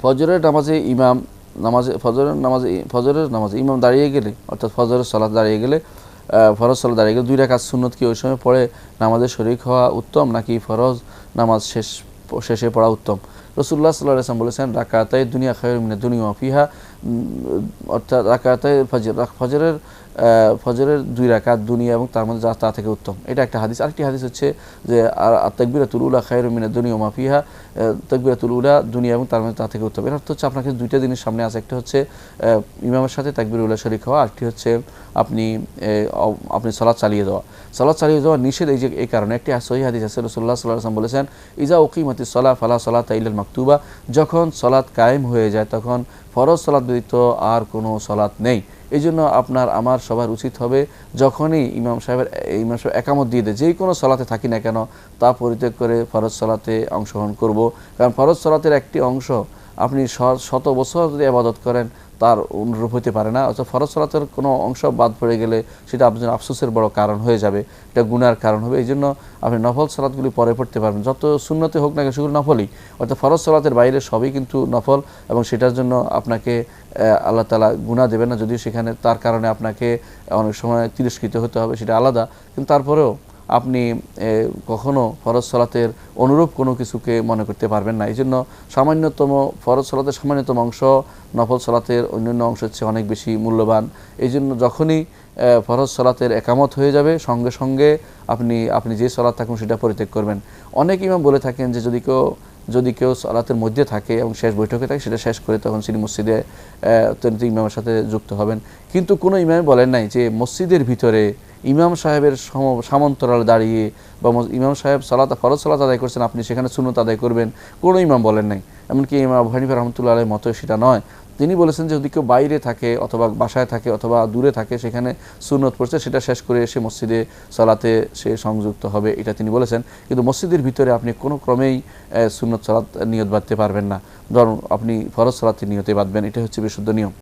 ফজরের নামাজে ইমাম ফজরের নামাজে ইমাম দাঁড়িয়ে গেলে, অর্থাৎ ফজরের সালাত দাঁড়িয়ে গেলে, ফরজ সালাত দাঁড়িয়ে গেলে 2 রাকাত সুন্নত কি ওই সময় পড়ে নামাজে শরীক হওয়া উত্তম, নাকি ফরজ নামাজ শেষে পড়া উত্তম? রাসূলুল্লাহ সাল্লাল্লাহু আলাইহি ওয়াসাল্লাম বলেছেন, রাকাতাই দুনিয়া খায়রুম মিনাদ দুনিয়া ওয়া ফিহা, অর্থাৎ রাকাতাই ফজরের 2 রাকাত দুনিয়া এবং তার মধ্যে যা তা থেকে উত্তম। এটা একটা হাদিস। আরেকটি হাদিস হচ্ছে যে তাকবীরাতুল উলা খায়রুম মিনাদ দুনিয়া ওয়া মা ফিহা, তাকবীরাতুল উলা দুনিয়া এবং তার মধ্যে তা থেকে উত্তম। এর অর্থ হচ্ছে আপনাকে 2টা জিনিস সামনে আছে, একটা হচ্ছে ইমামের সাথে তাকবীরুল উলা শরীক হওয়া, আরেকটি হচ্ছে আপনি সালাত চালিয়ে যাওয়া। সালাত চালিয়ে যাওয়া নিষেধ এই কারণে, একটি সহিহ হাদিস আছে, রাসূলুল্লাহ সাল্লাল্লাহু আলাইহি ওয়াসাল্লাম বলেছেন, ইজা উকিমাতিস সালাহ ফালা সালাতা ইল্লাল মাকতুবা, যখন সালাত কায়েম হয়ে যায় তখন ফরজ সালাত ব্যতীত আর কোনো সালাত নেই। এই জন্য আমার সবার উচিত হবে, যখনই ইমাম সাহেব একামত দিয়ে দেয়, যেই কোনো সালাতে থাকি না কেন, তা পরিত্যাগ করে ফরজ সালাতে অংশগ্রহণ করব। কারণ ফরজ সালাতের একটি অংশ আপনি 100 বছর যদি ইবাদত করেন তার অনুরূপ হতে পারে না। অর্থাৎ ফরজ সালাতের কোনো অংশ বাদ পড়ে গেলে সেটা আপনার জন্য আফসোসের বড় কারণ হয়ে যাবে, এটা গুনার কারণ হবে। এই জন্য আপনি নফল সালাতগুলি পরে পড়তে পারবেন, যত সুন্নতে হোক না কেন সেগুলো নফলই। অর্থাৎ ফরজ সালাতের বাইরে সবই কিন্তু নফল, এবং সেটার জন্য আপনাকে আল্লাহ তাআলা গুনাহ দেবেন না, যদিও সেখানে তার কারণে আপনাকে অনেক সময় তিরস্কৃত হতে হবে, সেটা আলাদা। কিন্তু তারপরেও আপনি কখনো ফরজ সালাতের অনুরূপ কোনো কিছুকে মনে করতে পারবেন না। এই জন্য সামান্যতম ফরজ সালাতের সামান্যতম অংশ নফল সালাতের অন্যান্য অংশের চেয়ে অনেক বেশি মূল্যবান। এই জন্য যখনই ফরজ সালাতের একামত হয়ে যাবে সঙ্গে সঙ্গে আপনি যে সালাত থাকুন সেটা পরিত্যাগ করবেন। অনেক ইমাম বলে থাকেন যে যদি কেউ সালাতের মধ্যে থাকে এবং শেষ বৈঠকে থাকে, সেটা শেষ করে তখন তিনি মসজিদে ইমামের সাথে যুক্ত হবেন। কিন্তু কোনো ইমাম বলেন নাই যে মসজিদের ভিতরে ইমাম সাহেবের সমান্তরাল দাঁড়িয়ে বা ইমাম সাহেব ফরজ সালাত আদায় করছেন, আপনি সেখানে সুন্নত আদায় করবেন, কোনো ইমাম বলেন নাই। এমনকি ইমাম আবু হানিফা রাহমাতুল্লাহ আলাইহির মতো সেটা নয়। তিনি বলেছেন যে যদি কেউ বাইরে থাকে অথবা বাসায় থাকে অথবা দূরে থাকে, সেখানে সুন্নত পড়ছে, সেটা শেষ করে এসে মসজিদে সালাতে সে সংযুক্ত হবে, এটা তিনি বলেছেন। কিন্তু মসজিদের ভিতরে আপনি কোনো ক্রমেই সুন্নত সালাত নিয়ত বাঁধতে পারবেন না, ধরুন আপনি ফরজ সালাতের নিয়তে বাঁধবেন, এটা হচ্ছে বিশুদ্ধ নিয়ম।